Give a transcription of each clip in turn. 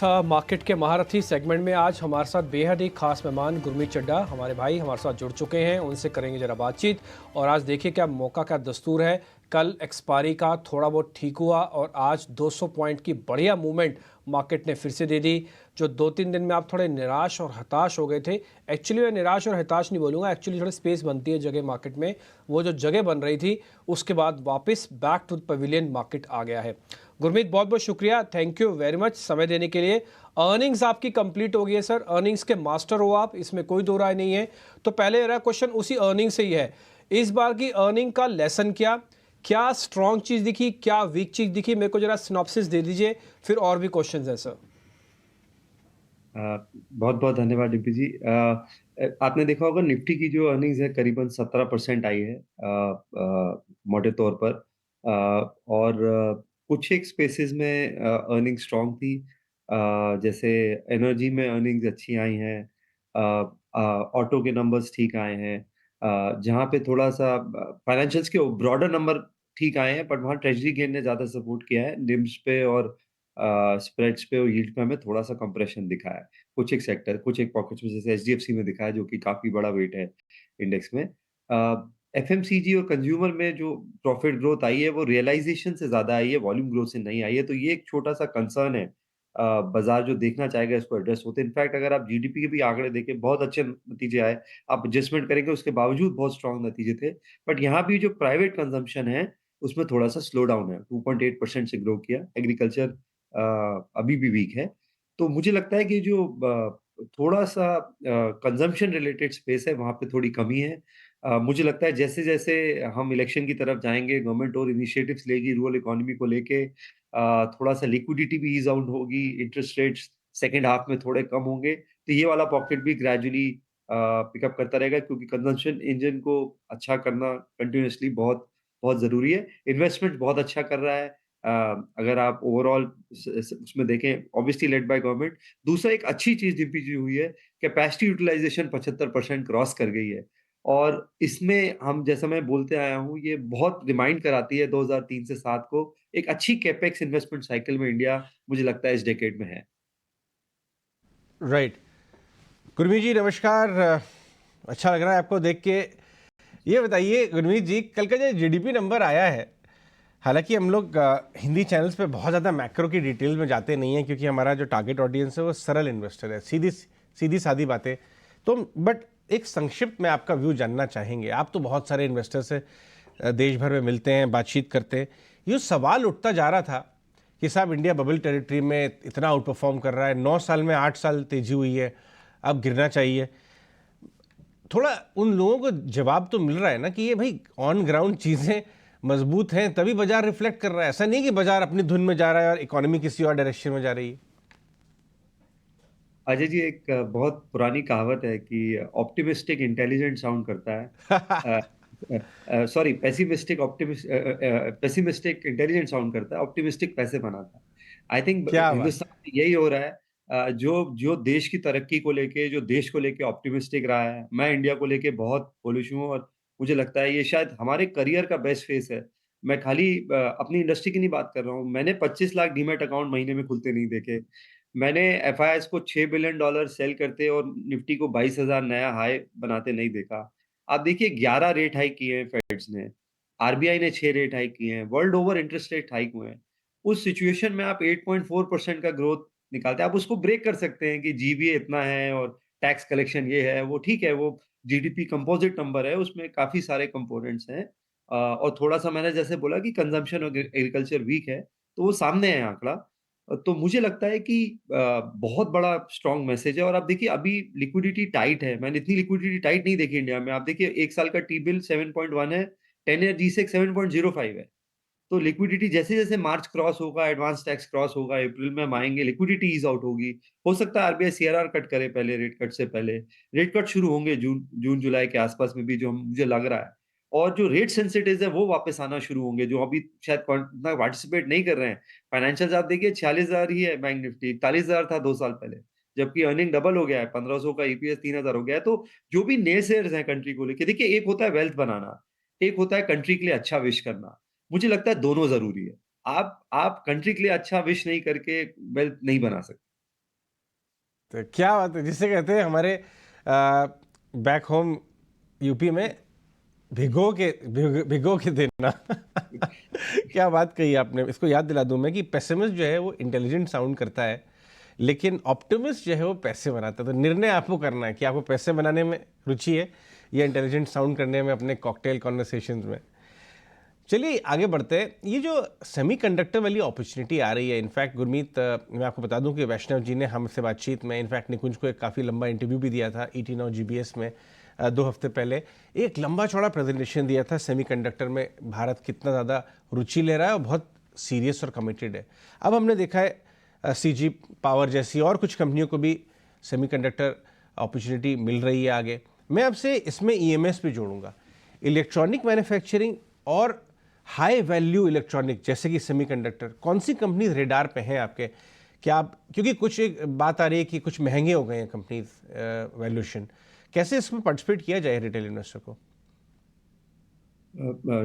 Market के महारथी segment में आज हमारे साथ बेहद ही खास मेहमान गुरमीत चड्ढा हमारे भाई हमारे साथ जुड़ चुके हैं। उनसे करेंगे जरा बातचीत। और आज देखिए क्या मौका का दस्तूर है। कल एक्सपायरी का थोड़ा बहुत ठीक हुआ और आज 200 पॉइंट की बढ़िया मूवमेंट मार्केट ने फिर से दे दी। जो 2-3 दिन में आप थोड़े निराश और हताश हो गए थे, एक्चुअली मैं निराश और हताश नहीं बोलूँगा, एक्चुअली थोड़ी स्पेस बनती है जगह मार्केट में, वो जो जगह बन रही थी उसके बाद वापस back to the pavilion market आ गया है। गुरमीत, बहुत बहुत शुक्रिया, थैंक यू वेरी मच समय देने के लिए। अर्निंग्स आपकी कंप्लीट हो गई है सर, अर्निंग्स के मास्टर हो आप, इसमें कोई दो राय नहीं है। तो पहले मेरा क्वेश्चन उसी अर्निंग से ही है, इस बार की अर्निंग का लेसन क्या क्या स्ट्रॉन्ग चीज़ दिखी, क्या वीक चीज़ दिखी, मेरे को जरा सिनॉप्सिस दे दीजिए, फिर और भी क्वेश्चंस हैं सर। बहुत बहुत धन्यवाद डीपी जी। आपने देखा होगा निफ्टी की जो अर्निंग्स है करीबन 17% आई है मोटे तौर पर। और कुछ एक स्पेसेस में अर्निंग स्ट्रांग थी। जैसे एनर्जी में अर्निंग्स अच्छी आई हैं। ऑटो के नंबर्स ठीक आए हैं। जहाँ पे थोड़ा सा फाइनेंशियल्स के ब्रॉडर नंबर ठीक आए हैं, बट वहाँ ट्रेजरी गेन ने ज़्यादा सपोर्ट किया है। निम्स पे और स्प्रेड्स पे और यील्ड पे हमें थोड़ा-सा कंप्रेशन दिखा है। कुछ एक सेक्टर, कुछ एक पॉकेट्स में जैसे एचडीएफसी में दिखा है, जो कि काफ़ी बड़ा वेट है इंडेक्स में। एफएमसीजी और कंज्यूमर में जो प्रॉफिट ग्रोथ आई है, वो रियलाइज़ेशन से ज़्यादा आई है, वॉल्यूम ग्रोथ से नहीं आई है, तो ये एक छोटा-सा कंसर्न है। बाज़ार जो देखना चाहेगा इसको एड्रेस होते इनफैक्ट अगर आप जीडीपी के भी आंकड़े देखें, बहुत अच्छे नतीजे आए। आप एडजस्टमेंट करेंगे, उसके बावजूद बहुत स्ट्रॉन्ग नतीजे थे। बट यहाँ भी जो प्राइवेट कंज़म्पशन है, उसमें थोड़ा-सा स्लो डाउन है, 2.8% से ग्रो किया। एग्रीकल्चर अभी भी वीक है। तो मुझे लगता है कि जो थोड़ा-सा कंज़म्पशन रिलेटेड स्पेस है, वहाँ पे थोड़ी कमी है। मुझे लगता है जैसे-जैसे हम इलेक्शन की तरफ जाएँगे, गवर्नमेंट और इनिशिएटिव्स लेगी रूरल इकोनॉमी को लेके, थोड़ा-सा लिक्विडिटी भी ईज़ आउट होगी, इंटरेस्ट रेट्स सेकंड हाफ में थोड़े कम होंगे, तो ये वाला पॉकेट भी ग्रेजुअली पिकअप करता रहेगा क्योंकि कंज़म्पशन इंजन को अच्छा करना कंटीन्यूअसली बहुत बहुत ज़रूरी है। इन्वेस्टमेंट बहुत अच्छा कर रहा है। अगर आप ओवरऑल उसमें देखें ऑब्वियसली लेड बाय गवर्नमेंट। दूसरा एक अच्छी चीज़ डीपीजी हुई है, कैपेसिटी यूटिलाइज़ेशन 75% क्रॉस कर गई है और इसमें हम जैसा मैं बोलते आया हूँ, ये बहुत रिमाइंड कराती है 2003 से 7 को, एक अच्छी कैपेक्स इन्वेस्टमेंट साइकिल में इंडिया मुझे लगता है इस डेकेड में है। राइट। गुरमीत जी नमस्कार। अच्छा लग रहा है आपको देख के। ये बताइए गुरमीत जी, कल का जो जीडीपी नंबर आया है, हालांकि हम लोग हिंदी चैनल्स पे बहुत ज़्यादा मैक्रो की डिटेल में जाते नहीं हैं क्योंकि हमारा जो टारगेट ऑडियंस है वो सरल इन्वेस्टर है, सीधी सीधी सादी बातें। तो बट एक संक्षिप्त में आपका व्यू जानना चाहेंगे। आप तो बहुत सारे इन्वेस्टर से देश भर में मिलते हैं, बातचीत करते हैं। ये सवाल उठता जा रहा था कि साहब इंडिया बबल टेरिटरी में इतना आउट परफॉर्म कर रहा है, 9 साल में 8 साल तेजी हुई है, अब गिरना चाहिए। थोड़ा उन लोगों को जवाब तो मिल रहा है ना कि ये भाई ऑन ग्राउंड चीज़ें मजबूत हैं तभी बाजार रिफ्लेक्ट कर रहा है, ऐसा नहीं कि बाजार अपनी धुन में जा रहा है और इकोनॉमी किसी और डायरेक्शन में जा रही है। अजय जी, एक बहुत पुरानी कहावत है कि ऑप्टिमिस्टिक इंटेलिजेंट साउंड करता है। सॉरी, पेसिमिस्टिक इंटेलिजेंट साउंड करता है, ऑप्टिमिस्टिक पैसे बनाता है। आई थिंक क्या बात हिंदुस्तान में यही हो रहा है। जो जो देश की तरक्की को लेके, जो देश को लेके ऑप्टिमिस्टिक रहा है, मैं इंडिया को लेके बहुत बुलिश हूँ और मुझे लगता है ये शायद हमारे करियर का बेस्ट फेस है। मैं खाली अपनी इंडस्ट्री की नहीं बात कर रहा हूँ। मैंने 25 लाख डीमैट अकाउंट महीने में खुलते नहीं देखे। मैंने एफआईआईएस को $6 बिलियन सेल करते और निफ्टी को 22,000 नया हाई बनाते नहीं देखा। आप देखिए 11 रेट हाइक किए हैं फेड्स ने, आरबीआई ने 6 रेट हाइक किए हैं, world over interest rate hike हुए हैं। उस सिचुएशन में आप 8.4% का ग्रोथ निकालते हैं। आप उसको ब्रेक कर सकते हैं कि जीबीए इतना है और टैक्स कलेक्शन ये है, वो ठीक है, वो जीडीपी कंपोजिट नंबर है, उसमें काफ़ी सारे कंपोनेंट्स हैं। और थोड़ा-सा मैंने जैसे बोला कि कंजम्पशन और एग्रीकल्चर वीक है, तो वो सामने है आंकड़ा। तो मुझे लगता है कि बहुत बड़ा स्ट्रॉन्ग मैसेज है और आप देखिए अभी लिक्विडिटी टाइट है। मैंने इतनी लिक्विडिटी टाइट नहीं देखी इंडिया में। आप देखिए 1 साल का टी-बिल 7.1 है, 10 ईयर जी-सेक 7.05 है। तो लिक्विडिटी जैसे-जैसे मार्च क्रॉस होगा, एडवांस टैक्स क्रॉस होगा, अप्रैल में हम आएँगे, लिक्विडिटी ईज़ आउट होगी। हो सकता है आरबीआई सीआरआर कट करे पहले, रेट कट से पहले। रेट कट शुरू होंगे जून-जुलाई के आस-पास में भी, जो मुझे लग रहा है। और जो रेट सेंसिटिव्स हैं वो वापस आना शुरू होंगे, जो अभी शायद इतना पार्टिसिपेट नहीं कर रहे हैं। फाइनेंशियल्स आप देखिए 46,000 ही है बैंक निफ्टी, 41,000 था 2 साल पहले। जबकि अर्निंग डबल हो गया है, 1500 का ईपीएस 3,000 हो गया है। तो जो भी नेसेयर्स हैं कंट्री को लेके, देखिए एक होता है वेल्थ बनाना, एक होता है कंट्री के लिए अच्छा विश करना। मुझे लगता है दोनों ज़रूरी है। आप कंट्री के लिए अच्छा विश नहीं करके वेल्थ नहीं बना सकते। तो क्या बात है, जिसे कहते हैं हमारे बैक होम यूपी में भिगो के देना। क्या बात कही आपने। इसको याद दिला दूं मैं कि पेसिमिस्ट जो है वो इंटेलिजेंट साउंड करता है, लेकिन ऑप्टिमिस्ट जो है वो पैसे बनाता है। तो निर्णय आपको करना है कि आपको पैसे बनाने में रुचि है या इंटेलिजेंट साउंड करने में अपने कॉकटेल कॉन्वर्सेशंस में। चलिए आगे बढ़ते हैं। ये जो सेमीकंडक्टर वाली अपॉर्चुनिटी आ रही है, इनफैक्ट गुरमीत, मैं आपको बता दूं कि वैष्णव जी ने हमसे बातचीत में, इनफैक्ट निकुंज को एक काफ़ी लंबा इंटरव्यू भी दिया था ET Now GBS में 2 हफ्ते पहले। एक लंबा चौड़ा प्रेजेंटेशन दिया था सेमीकंडक्टर में भारत कितना ज़्यादा रुचि ले रहा है और बहुत सीरियस और कमिटेड है। अब हमने देखा है CG पावर जैसी और कुछ कंपनियों को भी सेमीकंडक्टर अपॉर्चुनिटी मिल रही है आगे। मैं आपसे इसमें EMS भी जोड़ूंगा, इलेक्ट्रॉनिक मैन्युफैक्चरिंग और हाई वैल्यू इलेक्ट्रॉनिक जैसे कि सेमीकंडक्टर। कौन सी कंपनीज रेडार पे हैं आपके? क्या आप, क्योंकि कुछ एक बात आ रही है कि कुछ महंगे हो गए हैं कंपनीज वैल्यूएशन, कैसे इसमें पार्टिसिपेट किया जाए रिटेल इन्वेस्टर को?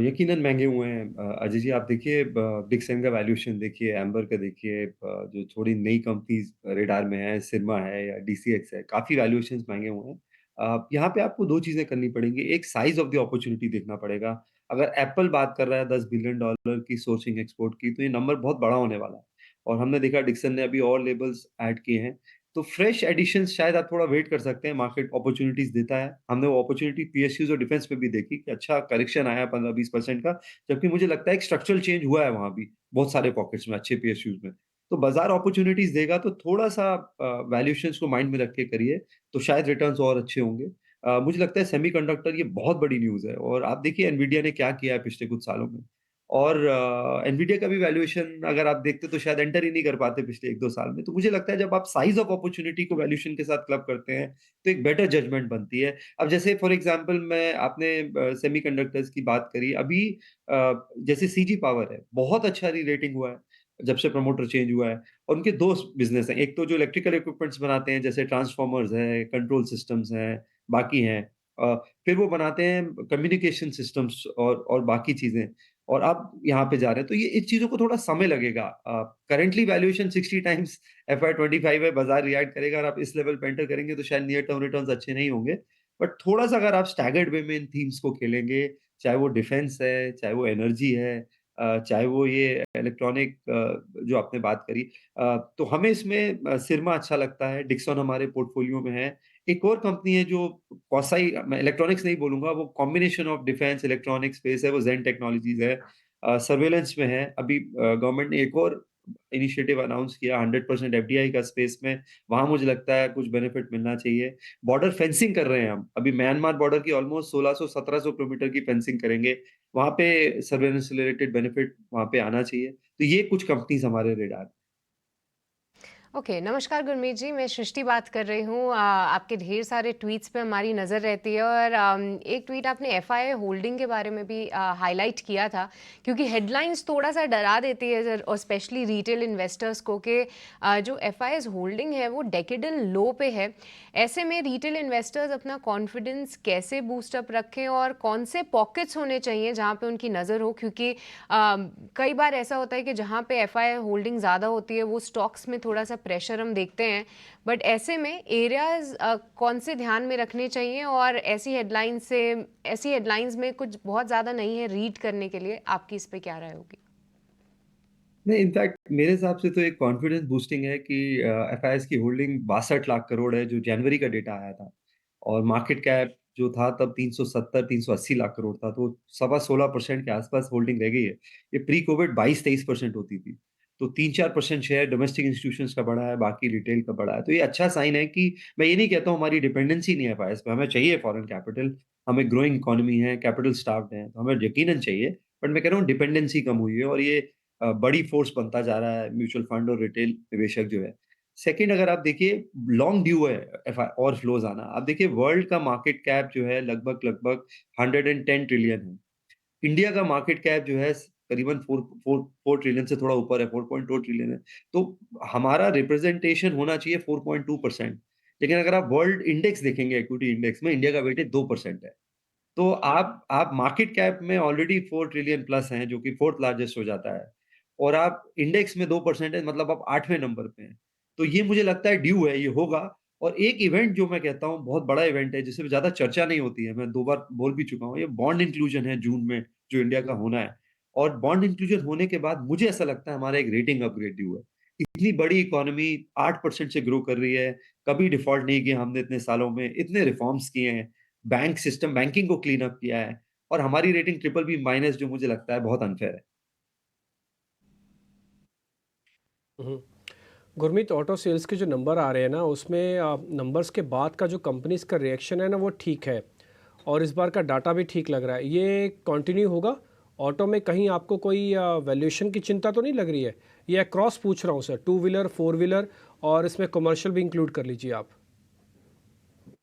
यकीनन महंगे हुए हैं। अजय जी, आप देखिए, बिग सेवन का वैल्यूएशन देखिए, एम्बर का देखिए, जो थोड़ी नई कंपनीज रेडार में है, सिरमा है या DCX है, काफी वैल्यूएशंस महंगे हुए हैं। यहाँ पे आपको दो चीजें करनी पड़ेंगी। एक, साइज ऑफ द अपॉर्चुनिटी देखना पड़ेगा। अगर एप्पल बात कर रहा है $10 बिलियन की सोर्सिंग एक्सपोर्ट की, तो ये नंबर बहुत बड़ा होने वाला है। और हमने देखा डिक्सन ने अभी और लेबल्स ऐड किए हैं। तो फ्रेश एडिशंस शायद आप थोड़ा वेट कर सकते हैं, मार्केट अपॉर्चुनिटीज देता है। हमने वो अपॉर्चुनिटी PSUs और डिफेंस पे भी देखी कि अच्छा करेक्शन आया 15-20% का, जबकि मुझे लगता है एक स्ट्रक्चरल चेंज हुआ है वहाँ भी, बहुत सारे पॉकेट्स में, अच्छे PSUs में। तो बाजार अपॉर्चुनिटीज देगा, तो थोड़ा-सा वैल्यूएशंस को माइंड में रख के करिए, तो शायद रिटर्न्स और अच्छे होंगे। मुझे लगता है सेमीकंडक्टर ये बहुत बड़ी न्यूज़ है, और आप देखिए एनवीडिया ने क्या किया है पिछले कुछ सालों में। और एनवीडिया का भी वैल्यूएशन अगर आप देखते तो शायद एंटर ही नहीं कर पाते पिछले 1-2 साल में। तो मुझे लगता है जब आप साइज़ ऑफ अपॉर्च्युनिटी को वैल्यूएशन के साथ क्लब करते हैं, तो एक बेटर जजमेंट बनती है। अब जैसे फॉर एग्ज़ाम्पल, मैं आपने सेमीकंडक्टर्स की बात करी, अभी जैसे सीजी पावर है, बहुत अच्छा री-रेटिंग हुआ है, जब से प्रमोटर चेंज हुआ है। और उनके 2 बिज़नेस हैं, एक तो जो इलेक्ट्रिकल इक्विपमेंट्स बनाते हैं, जैसे ट्रांसफॉर्मर्स हैं, कंट्रोल सिस्टम्स हैं, बाकी हैं। अ, फिर वो बनाते हैं कम्युनिकेशन सिस्टम्स और बाकी चीज़ें। और आप यहाँ पे जा रहे हैं, तो ये इस चीज़ों को थोड़ा समय लगेगा। करंटली वैल्यूएशन 60 टाइम्स FY25 है, बाज़ार रिएक्ट करेगा, और आप इस लेवल पे एंटर करेंगे तो शायद नियर टर्म रिटर्न्स अच्छे नहीं होंगे। बट थोड़ा-सा अगर आप स्टैगर्ड वे में इन थीम्स को खेलेंगे, चाहे वो डिफेंस है, चाहे वो एनर्जी है, चाहे वो ये इलेक्ट्रॉनिक जो आपने बात करी, तो हमें इसमें सिरमा अच्छा लगता है, डिक्सन हमारे पोर्टफोलियो में है। एक और कंपनी है जो क्वासाई, मैं इलेक्ट्रॉनिक्स नहीं बोलूँगा, वो combination of defence, electronic space है, वो ज़ेन टेक्नोलॉजीज़ है। सर्वेलेंस में है। अभी गवर्नमेंट ने एक और इनिशिएटिव अनाउंस किया 100% FDI का स्पेस में, वहाँ मुझे लगता है कुछ बेनिफिट मिलना चाहिए। बॉर्डर फेंसिंग कर रहे हैं हम, अभी म्यांमार बॉर्डर की ऑलमोस्ट 1600-1700 किलोमीटर की फेंसिंग करेंगे, वहाँ पे सर्वेलेंस से रिलेटेड बेनिफिट वहाँ पे आना चाहिए। तो ये कुछ कंपनीज़ हमारे रेडार। ओके, नमस्कार गुरमीत जी, मैं सृष्टि बात कर रही हूँ। आपके ढेर सारे ट्वीट्स पे हमारी नज़र रहती है, और एक ट्वीट आपने FII होल्डिंग के बारे में भी हाईलाइट किया था, क्योंकि हेडलाइंस थोड़ा सा डरा देती है और स्पेशली रिटेल इन्वेस्टर्स को कि जो FII's होल्डिंग है वो डेकेडल लो पे है। ऐसे में रिटेल इन्वेस्टर्स अपना कॉन्फिडेंस कैसे बूस्टअप रखें, और कौन से पॉकेट्स होने चाहिए जहाँ पे उनकी नज़र हो, क्योंकि कई बार ऐसा होता है कि जहाँ पे FII होल्डिंग ज़्यादा होती है वो स्टॉक्स में थोड़ा सा प्रेशर हम देखते हैं। बट ऐसे में एरियाज कौन से ध्यान में रखने चाहिए, और ऐसी हेडलाइंस में कुछ बहुत ज़्यादा नहीं है रीड करने के लिए, आपकी इस पे क्या राय होगी? नहीं, इनफैक्ट मेरे हिसाब से तो एक कॉन्फिडेंस बूस्टिंग है कि एफआईएस की होल्डिंग 62 लाख करोड़ है, जो जनवरी का डेटा आया था। और मार्केट कैप जो था तब 370-380 लाख करोड़ था, तो सवा 16% के आसपास होल्डिंग रह गई है। ये प्री कोविड 22-23% होती थी। तो 3-4% शेयर डोमेस्टिक इंस्टीट्यूशंस का बढ़ा है, बाकी रिटेल का बढ़ा है। तो ये अच्छा साइन है कि मैं ये नहीं कहता हूँ हमारी डिपेंडेंसी नहीं है एफआईएस पे, हमें चाहिए फॉरेन कैपिटल, हमें ग्रोइंग इकोनॉमी है, कैपिटल स्टार्व्ड है, तो हमें यकीनन चाहिए। बट मैं कह रहा हूँ डिपेंडेंसी कम हुई है, और ये बड़ी फोर्स बनता जा रहा है म्यूचुअल फंड और रिटेल निवेशक जो है। सेकंड, अगर आप देखिए, लॉन्ग ड्यू है एफ और फ्लोज आना। आप देखिए वर्ल्ड का मार्केट कैप जो है लगभग 110 ट्रिलियन है। इंडिया का मार्केट कैप जो है करीबन 4 ट्रिलियन से थोड़ा ऊपर है, 4.2 ट्रिलियन है। तो हमारा रिप्रेजेंटेशन होना चाहिए 4.2%। लेकिन अगर आप वर्ल्ड इंडेक्स देखेंगे, इक्विटी इंडेक्स में इंडिया का वेटेज 2% है। तो आप मार्केट कैप में ऑलरेडी 4 ट्रिलियन प्लस हैं, जो कि 4th लार्जेस्ट हो जाता है। और आप इंडेक्स में 2% है, मतलब आप 8वें नंबर पे हैं। तो ये मुझे लगता है ड्यू है, ये होगा। और एक इवेंट जो मैं कहता हूँ बहुत बड़ा इवेंट है, जिसपे ज़्यादा चर्चा नहीं होती है, मैं 2 बार बोल भी चुका हूँ, ये बॉन्ड इंक्लूजन है जून में, जो इंडिया का होना है। और बॉन्ड इंक्लूजन होने के बाद मुझे ऐसा लगता है हमारा एक रेटिंग अपग्रेड ड्यू है। इतनी बड़ी इकोनॉमी 8% से ग्रो कर रही है, कभी डिफ़ॉल्ट नहीं किया हमने इतने सालों में, इतने रिफ़ॉर्म्स किए हैं, बैंक सिस्टम बैंकिंग को क्लीन अप किया है और हमारी रेटिंग ट्रिपल बी माइनस जो मुझे लगता है बहुत अनफ़ेयर है। हम्म। गुरमीत, ऑटो सेल्स के जो नंबर आ रहे हैं ना, उसमें नंबर्स के बाद का जो कंपनीज का रिएक्शन है ना, वो ठीक है और इस बार का डाटा भी ठीक लग रहा है। ये कंटिन्यू होगा? ऑटो में कहीं आपको कोई वैल्यूएशन की चिंता तो नहीं लग रही है? ये अक्रॉस पूछ रहा हूँ sir, two wheeler, four wheeler और इसमें कमर्शियल भी इंक्लूड कर लीजिए आप।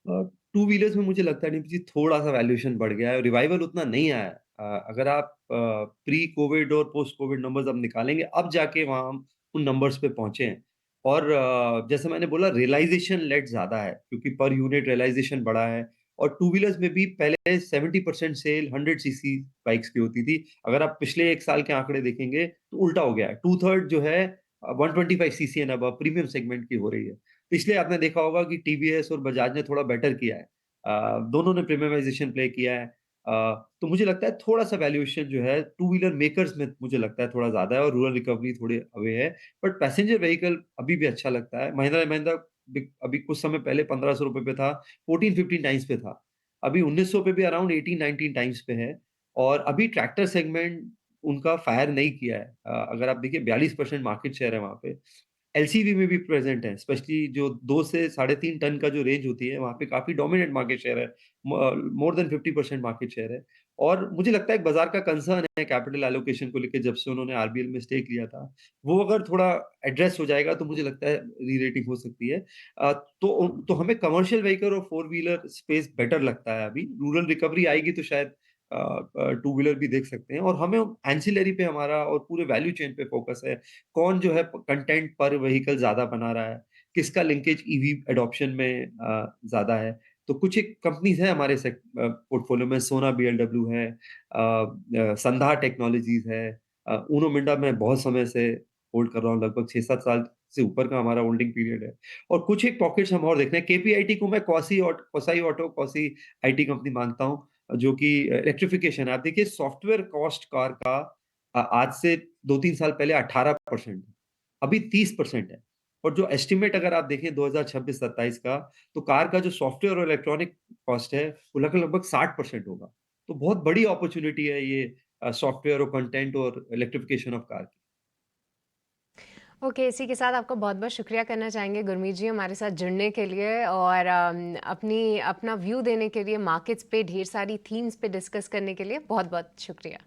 टू व्हीलर्स में मुझे लगता है नहीं जी, थोड़ा-सा वैल्यूएशन बढ़ गया है, रिवाइवल उतना नहीं आया है। अगर आप प्री कोविड और पोस्ट कोविड नंबर्स अब निकालेंगे, अब जाके वहाँ हम उन नंबर्स पे पहुँचे हैं। और जैसे मैंने बोला रियलाइज़ेशन लेट ज़्यादा है, क्योंकि पर यूनिट रियलाइज़ेशन बढ़ा है। और टू व्हीलर्स में भी पहले 70% सेल 100 सीसी बाइक्स की होती थी। अगर आप पिछले 1 साल के आंकड़े देखेंगे, तो उल्टा हो गया है। 2/3 जो है 125 CC and above premium segment की हो रही है। इसलिए आपने देखा होगा कि टीवीएस और बजाज ने थोड़ा बेटर किया है। दोनों ने प्रीमियमाइज़ेशन प्ले किया है। तो मुझे लगता है थोड़ा-सा वैल्यूएशन जो है टू व्हीलर मेकर्स में मुझे लगता है थोड़ा ज़्यादा है और रूरल रिकवरी थोड़े अवे है। बट पैसेंजर व्हीकल अभी भी अच्छा लगता है। महिंद्रा एंड महिंद्रा अभी कुछ समय पहले ₹1500 पे था, 14-15 टाइम्स पे था। अभी 1900 पे भी अराउंड 18-19 टाइम्स पे है। और अभी ट्रैक्टर सेगमेंट उनका फायर नहीं किया है। अगर आप देखिए 42% मार्केट शेयर है वहाँ पे। एलसीवी में भी प्रेज़ेंट है, स्पेशली जो 2 से साढ़े 3 टन का जो रेंज होती है, वहाँ पे काफ़ी डोमिनेंट मार्केट शेयर है। मोर देन 50% मार्केट शेयर है। और मुझे लगता है एक बाज़ार का कंसर्न है कैपिटल एलोकेशन को लेके, जब से उन्होंने आरबीएल में स्टेक लिया था। वो अगर थोड़ा एड्रेस हो जाएगा तो मुझे लगता है री-रेटिंग हो सकती है। तो हमें कमर्शियल व्हीकल और फोर व्हीलर स्पेस बेटर लगता है अभी। रूरल रिकवरी आएगी तो शायद टू व्हीलर भी देख सकते हैं। और हमें एंसिलरी पे हमारा और पूरे वैल्यू चेन पे फ़ोकस है। कौन जो है कंटेंट पर व्हीकल ज़्यादा बना रहा है, किसका लिंकेज ईवी एडॉप्शन में ज़्यादा है। तो कुछ एक कंपनीज़ हैं हमारे पोर्टफोलियो में, सोना बीएलडब्ल्यू है, संधा टेक्नोलॉजीज़ है, उनो मिंडा मैं बहुत समय से होल्ड कर रहा हूँ, लगभग 6-7 साल से ऊपर का हमारा होल्डिंग पीरियड है। और कुछ एक पॉकेट्स हम और देख रहे हैं। केपीआईटी को मैं quasi auto, quasi IT company मानता हूँ, जो कि इलेक्ट्रिफिकेशन है। आप देखिए सॉफ्टवेयर कॉस्ट कार का आज से 2-3 साल पहले 18%, अभी 30% है। और जो एस्टीमेट अगर आप देखें 2026-27 का, तो कार का जो सॉफ्टवेयर और इलेक्ट्रॉनिक कॉस्ट है, वो लगभग 60% होगा। तो बहुत बड़ी अपॉर्च्युनिटी है ये सॉफ्टवेयर और कंटेंट और इलेक्ट्रिफिकेशन ऑफ कार की। ओके, इसी के साथ आपका बहुत-बहुत शुक्रिया करना चाहेंगे गुरमीत जी हमारे साथ जुड़ने के लिए और अपना व्यू देने के लिए, मार्केट्स पे ढेर सारी थीम्स पे डिस्कस करने के लिए बहुत-बहुत शुक्रिया।